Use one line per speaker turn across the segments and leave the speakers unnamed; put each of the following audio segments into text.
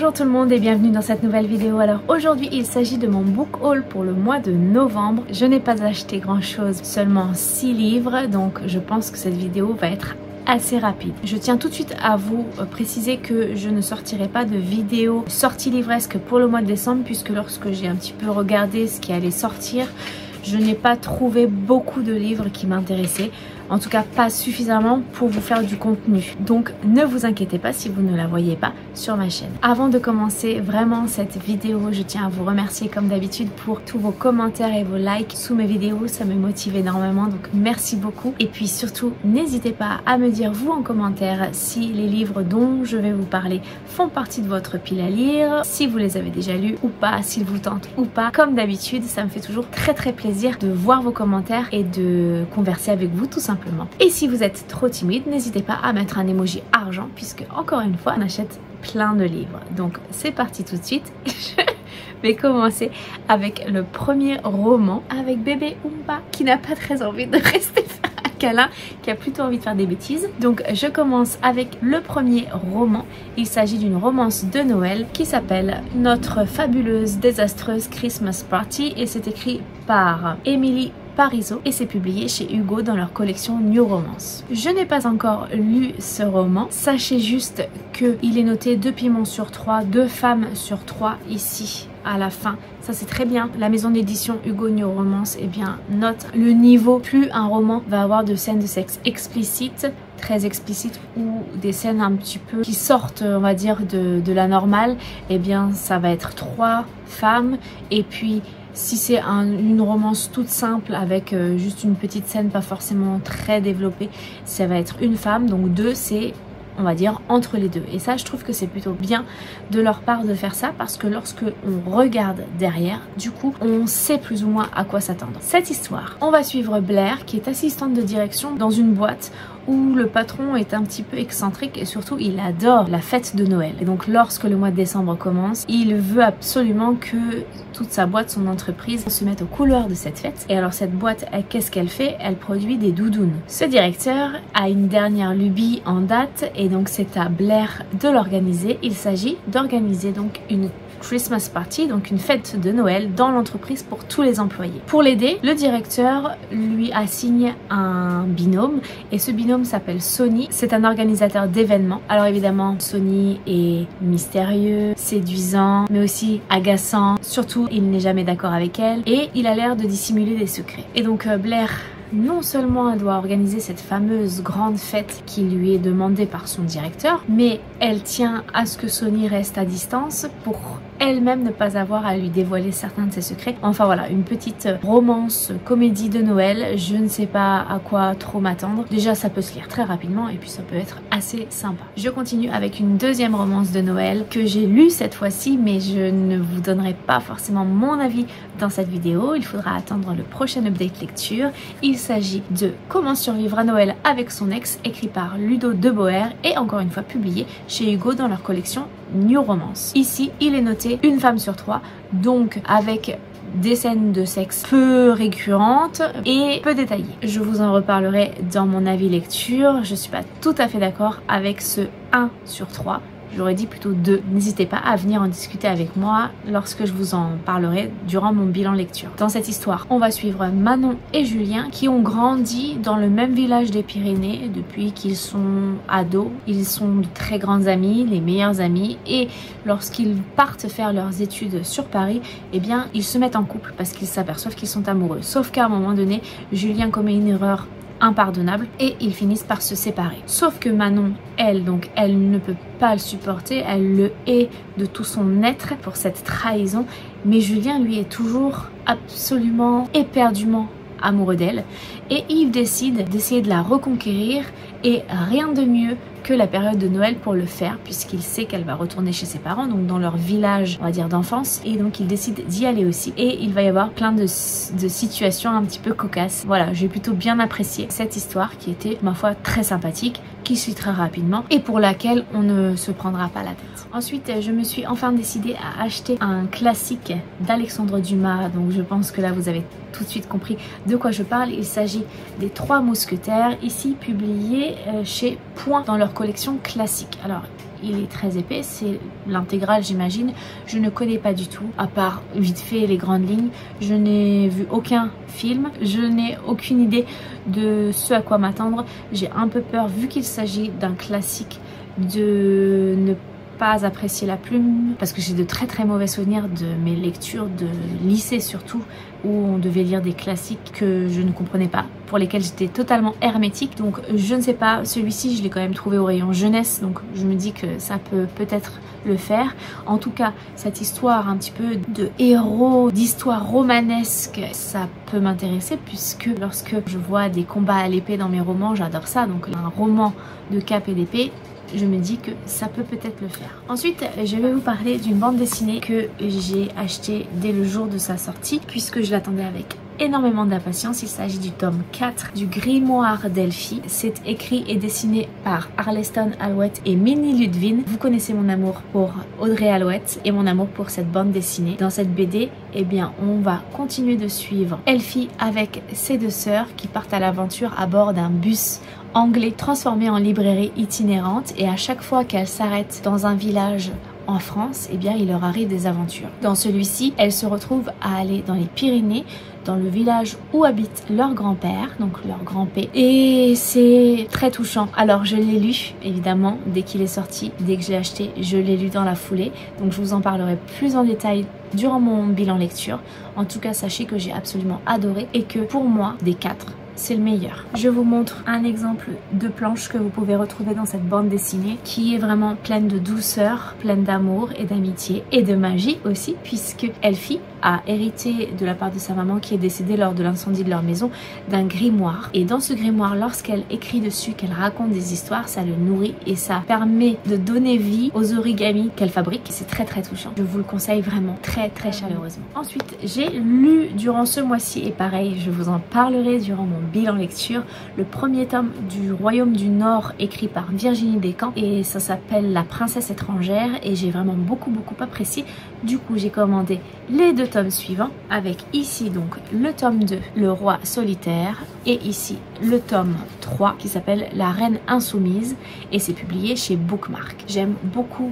Bonjour tout le monde et bienvenue dans cette nouvelle vidéo. Alors aujourd'hui il s'agit de mon book haul pour le mois de novembre. Je n'ai pas acheté grand chose, seulement 6 livres, donc je pense que cette vidéo va être assez rapide. Je tiens tout de suite à vous préciser que je ne sortirai pas de vidéo sortie livresque pour le mois de décembre, puisque lorsque j'ai un petit peu regardé ce qui allait sortir, je n'ai pas trouvé beaucoup de livres qui m'intéressaient. En tout cas pas suffisamment pour vous faire du contenu. Donc ne vous inquiétez pas si vous ne la voyez pas sur ma chaîne. Avant de commencer vraiment cette vidéo, je tiens à vous remercier comme d'habitude pour tous vos commentaires et vos likes sous mes vidéos. Ça me motive énormément, donc merci beaucoup. Et puis surtout n'hésitez pas à me dire vous en commentaire si les livres dont je vais vous parler font partie de votre pile à lire, si vous les avez déjà lus ou pas, s'ils vous tentent ou pas. Comme d'habitude, ça me fait toujours très plaisir de voir vos commentaires et de converser avec vous tout simplement. Et si vous êtes trop timide, n'hésitez pas à mettre un emoji argent, puisque encore une fois on achète plein de livres. Donc c'est parti tout de suite. Je vais commencer avec le premier roman, avec bébé Oompa qui n'a pas très envie de rester faire un câlin, qui a plutôt envie de faire des bêtises. Donc je commence avec le premier roman. Il s'agit d'une romance de Noël qui s'appelle Notre fabuleuse désastreuse Christmas Party et c'est écrit par Emily Parizeau et c'est publié chez Hugo dans leur collection New Romance. Je n'ai pas encore lu ce roman, sachez juste qu'il est noté 2 piments sur 3, 2 femmes sur 3 ici à la fin. Ça c'est très bien. La maison d'édition Hugo New Romance note le niveau. Plus un roman va avoir de scènes de sexe explicites, très explicites, ou des scènes un petit peu qui sortent on va dire de la normale, ça va être 3 femmes. Et puis si c'est une romance toute simple avec juste une petite scène pas forcément très développée, ça va être une femme. Donc 2 c'est on va dire entre les deux, et ça je trouve que c'est plutôt bien de leur part de faire ça, parce que lorsque on regarde derrière, du coup on sait plus ou moins à quoi s'attendre. Cette histoire, on va suivre Blair qui est assistante de direction dans une boîte où le patron est un petit peu excentrique et surtout il adore la fête de Noël. Et donc lorsque le mois de décembre commence, il veut absolument que toute sa boîte, son entreprise se mette aux couleurs de cette fête. Et alors cette boîte, qu'est-ce qu'elle fait? Elle produit des doudounes. Ce directeur a une dernière lubie en date et donc c'est à Blair de l'organiser. Il s'agit d'organiser donc une Christmas Party, donc une fête de Noël dans l'entreprise pour tous les employés. Pour l'aider, le directeur lui assigne un binôme et ce binôme s'appelle Sonny. C'est un organisateur d'événements. Alors évidemment, Sonny est mystérieux, séduisant, mais aussi agaçant. Surtout, il n'est jamais d'accord avec elle et il a l'air de dissimuler des secrets. Et donc Blair, non seulement elle doit organiser cette fameuse grande fête qui lui est demandée par son directeur, mais elle tient à ce que Sonny reste à distance pour elle-même ne pas avoir à lui dévoiler certains de ses secrets. Enfin voilà, une petite romance, comédie de Noël. Je ne sais pas à quoi trop m'attendre. Déjà ça peut se lire très rapidement et puis ça peut être assez sympa. Je continue avec une deuxième romance de Noël que j'ai lue cette fois-ci, mais je ne vous donnerai pas forcément mon avis dans cette vidéo. Il faudra attendre le prochain update lecture. Il s'agit de Comment survivre à Noël avec son ex, écrit par Ludo de Boer et encore une fois publié chez Hugo dans leur collection New Romance. Ici, il est noté 1 femme sur 3, donc avec des scènes de sexe peu récurrentes et peu détaillées. Je vous en reparlerai dans mon avis lecture. Je suis pas tout à fait d'accord avec ce 1 sur 3. J'aurais dit plutôt 2. N'hésitez pas à venir en discuter avec moi lorsque je vous en parlerai durant mon bilan lecture. Dans cette histoire, on va suivre Manon et Julien qui ont grandi dans le même village des Pyrénées depuis qu'ils sont ados. Ils sont de très grands amis, les meilleurs amis, et lorsqu'ils partent faire leurs études sur Paris, ils se mettent en couple parce qu'ils s'aperçoivent qu'ils sont amoureux. Sauf qu'à un moment donné, Julien commet une erreur impardonnable et ils finissent par se séparer. Sauf que Manon, elle ne peut pas le supporter, elle le hait de tout son être pour cette trahison, mais Julien lui est toujours absolument éperdument amoureux d'elle et Yves décide d'essayer de la reconquérir et rien de mieux que la période de Noël pour le faire, puisqu'il sait qu'elle va retourner chez ses parents, donc dans leur village, on va dire, d'enfance, et donc il décide d'y aller aussi. Et il va y avoir plein de situations un petit peu cocasses. Voilà, j'ai plutôt bien apprécié cette histoire qui était, ma foi, très sympathique, qui suit très rapidement et pour laquelle on ne se prendra pas la tête. Ensuite, je me suis enfin décidée à acheter un classique d'Alexandre Dumas, donc je pense que là vous avez tout de suite compris de quoi je parle. Il s'agit des 3 mousquetaires, ici publiés chez Point dans leur collection classique. Alors il est très épais, c'est l'intégrale j'imagine. Je ne connais pas du tout, à part vite fait les grandes lignes. Je n'ai vu aucun film, je n'ai aucune idée de ce à quoi m'attendre. J'ai un peu peur, vu qu'il s'agit d'un classique, de ne pas apprécier la plume, parce que j'ai de très mauvais souvenirs de mes lectures de lycée surtout, où on devait lire des classiques que je ne comprenais pas, pour lesquels j'étais totalement hermétique. Donc je ne sais pas, celui-ci je l'ai quand même trouvé au rayon jeunesse, donc je me dis que ça peut peut-être le faire. En tout cas, cette histoire un petit peu de héros, d'histoire romanesque, ça peut m'intéresser, puisque lorsque je vois des combats à l'épée dans mes romans, j'adore ça. Donc un roman de cap et d'épée, je me dis que ça peut peut-être le faire. Ensuite, je vais vous parler d'une bande dessinée que j'ai achetée dès le jour de sa sortie, puisque je l'attendais avec énormément d'impatience. Il s'agit du tome 4 du Grimoire d'Elphie. C'est écrit et dessiné par Arleston Alouette et Minnie Ludwin. Vous connaissez mon amour pour Audrey Alouette et mon amour pour cette bande dessinée. Dans cette BD, eh bien, on va continuer de suivre Elphie avec ses deux sœurs qui partent à l'aventure à bord d'un bus anglais transformé en librairie itinérante, et à chaque fois qu'elles s'arrêtent dans un village en France, eh bien il leur arrive des aventures. Dans celui-ci, elles se retrouvent à aller dans les Pyrénées, dans le village où habite leur grand-père, donc leur grand-père, et c'est très touchant. Alors je l'ai lu évidemment dès qu'il est sorti, dès que je l'ai acheté, je l'ai lu dans la foulée, donc je vous en parlerai plus en détail durant mon bilan lecture. En tout cas, sachez que j'ai absolument adoré et que pour moi, des 4, c'est le meilleur. Je vous montre un exemple de planche que vous pouvez retrouver dans cette bande dessinée, qui est vraiment pleine de douceur, pleine d'amour et d'amitié et de magie aussi, puisque Elphie a hérité de la part de sa maman qui est décédée lors de l'incendie de leur maison d'un grimoire, et dans ce grimoire, lorsqu'elle écrit dessus, qu'elle raconte des histoires, ça le nourrit et ça permet de donner vie aux origamis qu'elle fabrique. C'est très touchant, je vous le conseille vraiment très chaleureusement. Ensuite, j'ai lu durant ce mois-ci, et pareil, je vous en parlerai durant mon bilan lecture, le premier tome du Royaume du Nord, écrit par Virginie Despentes, et ça s'appelle La Princesse étrangère, et j'ai vraiment beaucoup apprécié. Du coup, j'ai commandé les 2 tomes suivants, avec ici donc le tome 2, Le Roi Solitaire, et ici le tome 3 qui s'appelle La Reine Insoumise, et c'est publié chez Bookmark. J'aime beaucoup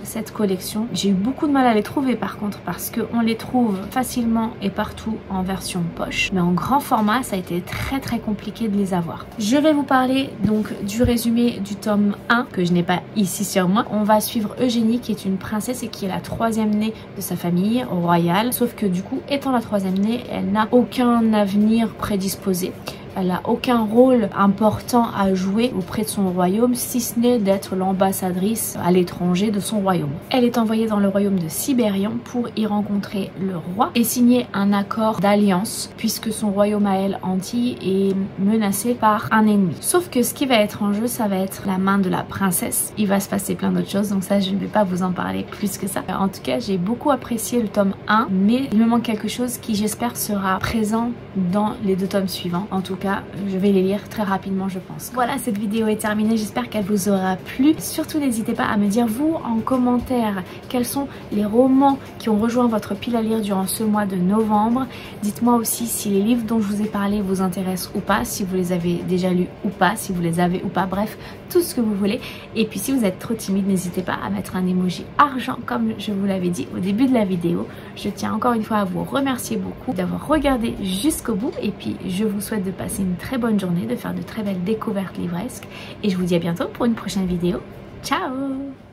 cette collection. J'ai eu beaucoup de mal à les trouver par contre, parce qu'on les trouve facilement et partout en version poche, mais en grand format ça a été très compliqué de les avoir. Je vais vous parler donc du résumé du tome 1 que je n'ai pas ici sur moi. On va suivre Eugénie, qui est une princesse et qui est la 3e née de sa famille royale, sauf que du coup, étant la 3e née, elle n'a aucun avenir prédisposé. Elle n'a aucun rôle important à jouer auprès de son royaume, si ce n'est d'être l'ambassadrice à l'étranger de son royaume. Elle est envoyée dans le royaume de Sibérion pour y rencontrer le roi et signer un accord d'alliance, puisque son royaume à elle, Antilles, est menacé par un ennemi. Sauf que ce qui va être en jeu, ça va être la main de la princesse. Il va se passer plein d'autres choses, donc ça je ne vais pas vous en parler plus que ça. En tout cas, j'ai beaucoup apprécié le tome 1, mais il me manque quelque chose qui, j'espère, sera présent dans les 2 tomes suivants. En tout cas, je vais les lire très rapidement, je pense. Voilà, cette vidéo est terminée, j'espère qu'elle vous aura plu. Surtout n'hésitez pas à me dire vous en commentaire quels sont les romans qui ont rejoint votre pile à lire durant ce mois de novembre. Dites-moi aussi si les livres dont je vous ai parlé vous intéressent ou pas, si vous les avez déjà lus ou pas, si vous les avez ou pas, bref, tout ce que vous voulez. Et puis si vous êtes trop timide, n'hésitez pas à mettre un emoji argent comme je vous l'avais dit au début de la vidéo. Je tiens encore une fois à vous remercier beaucoup d'avoir regardé jusqu'au bout, et puis je vous souhaite de passer une très bonne journée, de faire de très belles découvertes livresques, et je vous dis à bientôt pour une prochaine vidéo. Ciao!